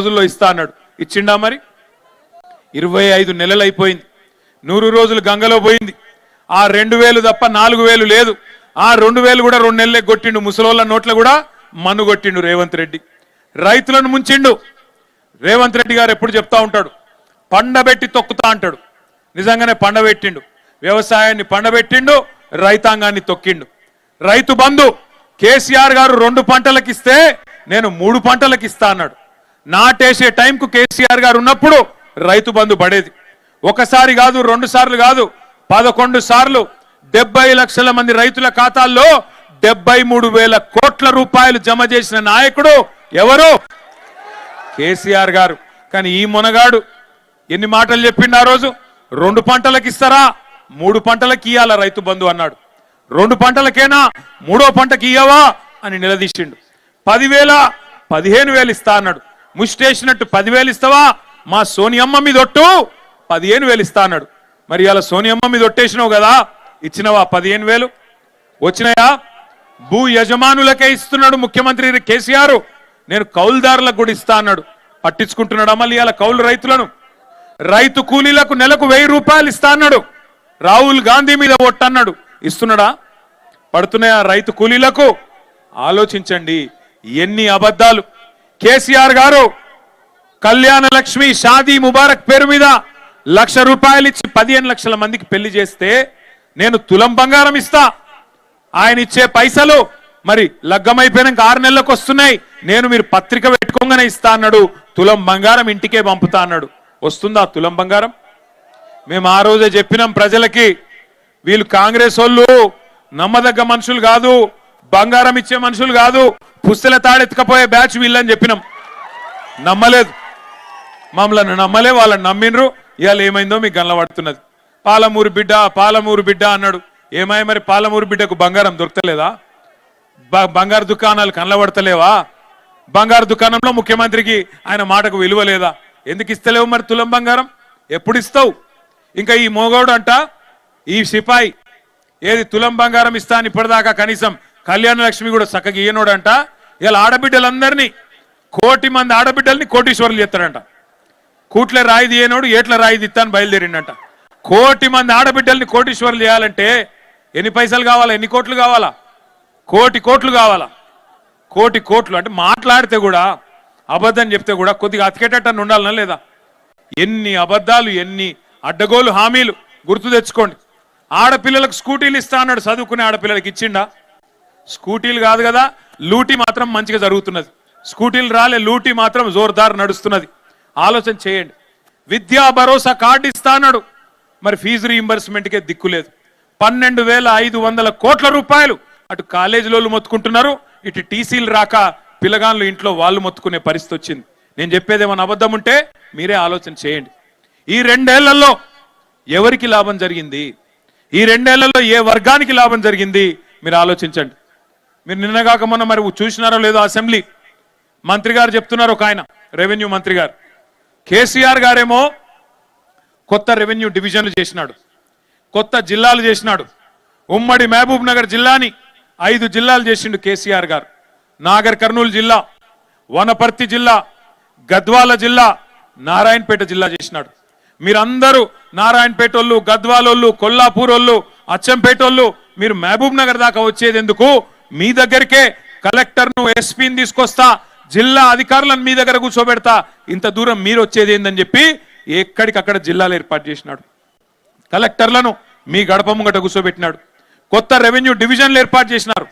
రోజుల్లో ఇస్తా అన్నాడు. ఇచ్చిండా? మరి 25 నెలలు అయిపోయింది. 100 రోజులు గంగలో పోయింది. ఆ 2000 తప్ప 4000 లేదు. ఆ 2000 కూడా 2 నెలలే కొట్టిండు. ముసలోళ్ళ నోట్ల కూడా మన్ను కొట్టిండు రేవంత్ రెడ్డి. రైతులను ముంచిండు. రేవంత్ రెడ్డి గారు ఎప్పుడు చెప్తా ఉంటాడు, పండబెట్టి తొక్కుతా అంటాడు. నిజంగానే పండబెట్టిండు. వ్యవసాయాన్ని పండబెట్టిండు, రైతాంగాన్ని తొక్కిండు. రైతు బంధు కేసీఆర్ గారు 2 పంటలకు ఇస్తే నేను 3 పంటలకు ఇస్తా అన్నాడు. నాటేసే టైంకు కేసీఆర్ గారు ఉన్నప్పుడు రైతు బంధు పడేది. ఒకసారి కాదు, 2 సార్లు కాదు, 11 సార్లు 70 లక్షల మంది రైతుల ఖాతాల్లో 73,000 కోట్ల రూపాయలు జమ చేసిన నాయకుడు ఎవరు? కేసీఆర్ గారు. కానీ ఈ మొనగాడు ఎన్ని మాటలు చెప్పిండు ఆ రోజు? 2 పంటలకు ఇస్తారా, 3 పంటలకు ఇయ్యాల రైతు బంధు అన్నాడు. 2 పంటలకేనా, 3వ పంటకి ఇయ్యవా అని నిలదీసిండు. 10,000 15,000 ఇస్తా అన్నాడు. ముష్టేసినట్టు 10,000 ఇస్తావా, మా సోనియమ్మ మీద ఒట్టు 15,000 ఇస్తా అన్నాడు. మరి ఇలా సోనియమ్మ మీద ఒట్టేసినావు కదా, ఇచ్చినవా 15,000? వచ్చినాయా? భూ యజమానులకే ఇస్తున్నాడు ముఖ్యమంత్రి కేసీఆర్. నేను కౌలుదారులకు కూడా ఇస్తా అన్నాడు. పట్టించుకుంటున్నాడు మళ్ళీ ఇలా కౌలు రైతులను? రైతు కూలీలకు నెలకు 1000 రూపాయలు ఇస్తా అన్నాడు. రాహుల్ గాంధీ మీద ఒట్టన్నాడు. ఇస్తున్నాడా? పడుతున్నాయా రైతు కూలీలకు? ఆలోచించండి ఎన్ని అబద్ధాలు. కేసీఆర్ గారు కళ్యాణ లక్ష్మి షాదీ ముబారక్ పేరు మీద 1,00,000 రూపాయలు ఇచ్చి 15 లక్షల మందికి పెళ్లి చేస్తే నేను తులం బంగారం ఇస్తా. ఆయన ఇచ్చే పైసలు మరి లగ్గమైపోయినాక 6 నెలలకు వస్తున్నాయి, నేను మీరు పత్రిక పెట్టుకోగానే ఇస్తా అన్నాడు. తులం బంగారం ఇంటికే పంపుతా అన్నాడు. వస్తుందా తులం బంగారం? మేము ఆ రోజే చెప్పినాం ప్రజలకి, వీళ్ళు కాంగ్రెస్ వాళ్ళు నమ్మదగ్గ మనుషులు కాదు, బంగారం ఇచ్చే మనుషులు కాదు, పుస్తల తాడెత్తుకపోయే బ్యాచ్ వీళ్ళని చెప్పినాం. నమ్మలేదు, మమ్మల్ని నమ్మలే, వాళ్ళని నమ్మినరు. ఇవాళ ఏమైందో మీకు గనపడుతున్నది. పాలమూరు బిడ్డ అన్నాడు. ఏమై మరి పాలమూరు బిడ్డకు బంగారం దొరకలేదా? బంగారు దుకాణాలు కనబడతలేవా? బంగారు దుకాణంలో ముఖ్యమంత్రికి ఆయన మాటకు విలువ లేదా? ఎందుకు ఇస్తలేవు మరి తులం బంగారం? ఎప్పుడు ఇస్తావు? ఇంకా ఈ మోగోడు అంట, ఈ సిపాయి ఏది తులం బంగారం ఇస్తా అని ఇప్పటిదాకా కనీసం కళ్యాణ లక్ష్మి కూడా చక్కగా ఇయ్యనోడంట. ఇలా ఆడబిడ్డలందరినీ 1,00,000 మంది ఆడబిడ్డల్ని కోటీశ్వరులు చేస్తాడంట. కూట్లే రాయి తీయనోడు ఏట్ల రాయి తీస్తాను బయలుదేరిండంట. 1,00,000 మంది ఆడబిడ్డల్ని కోటీశ్వరులు చేయాలంటే ఎన్ని పైసలు కావాలా, ఎన్ని కోట్లు కావాలా? 1,00,000 కోట్లు కావాలా? 1,00,000 కోట్లు అంటే మాట్లాడితే కూడా అబద్ధం చెప్తే కూడా కొద్దిగా అతికేటట్టు ఉండాలనా లేదా? ఎన్ని అబద్ధాలు, ఎన్ని అడ్డగోలు హామీలు గుర్తు తెచ్చుకోండి. ఆడపిల్లలకు స్కూటీలు ఇస్తా అన్నాడు. చదువుకునే ఆడపిల్లలకి ఇచ్చిండా? స్కూటీలు కాదు కదా, లూటీ మాత్రం మంచిగా జరుగుతున్నది. స్కూటీలు రాలే, లూటీ మాత్రం జోర్దార్ నడుస్తున్నది. ఆలోచన చేయండి. విద్యా భరోసా కార్డు ఇస్తా అన్నాడు. మరి ఫీజు రీయింబర్స్మెంట్కే దిక్కులేదు. 12,500 కోట్ల రూపాయలు అటు కాలేజీలో మొత్తుకుంటున్నారు, ఇటు టీసీలు రాక పిల్లగాళ్ళు ఇంట్లో వాళ్ళు మొత్తుకునే పరిస్థితి వచ్చింది. నేను చెప్పేది ఏమైనా అబద్ధం ఉంటే మీరే ఆలోచన చేయండి. ఈ 2 ఏళ్లలో ఎవరికి లాభం జరిగింది? ఈ 2 ఏళ్లలో ఏ వర్గానికి లాభం జరిగింది? మీరు ఆలోచించండి. మీరు నిన్నగాక మొన్న మరి చూసినారో లేదో, అసెంబ్లీ మంత్రి గారు చెప్తున్నారు, ఒక ఆయన రెవెన్యూ మంత్రి గారు, కేసీఆర్ గారేమో కొత్త రెవెన్యూ డివిజన్లు చేసినాడు, కొత్త జిల్లాలు చేసినాడు. ఉమ్మడి మహబూబ్ నగర్ జిల్లాని 5 జిల్లాలు చేసిండు కేసీఆర్ గారు. నాగర్ కర్నూలు జిల్లా, వనపర్తి జిల్లా, గద్వాల జిల్లా, నారాయణపేట జిల్లా చేసినాడు. మీరందరూ నారాయణపేట వాళ్ళు, గద్వాలోళ్ళు, కొల్లాపూర్ వాళ్ళు, అచ్చంపేట వాళ్ళు మీరు మహబూబ్ నగర్ దాకా వచ్చేది ఎందుకు? మీ దగ్గరికే కలెక్టర్ను, ఎస్పీని తీసుకొస్తా, జిల్లా అధికారులను మీ దగ్గర కూర్చోబెడతా, ఇంత దూరం మీరు వచ్చేది ఏందని చెప్పి ఎక్కడికక్కడ జిల్లాలు ఏర్పాటు చేసినాడు. కలెక్టర్లను మీ గడప ముంగట కూర్చోబెట్టినాడు. కొత్త రెవెన్యూ డివిజన్లు ఏర్పాటు చేసినారు.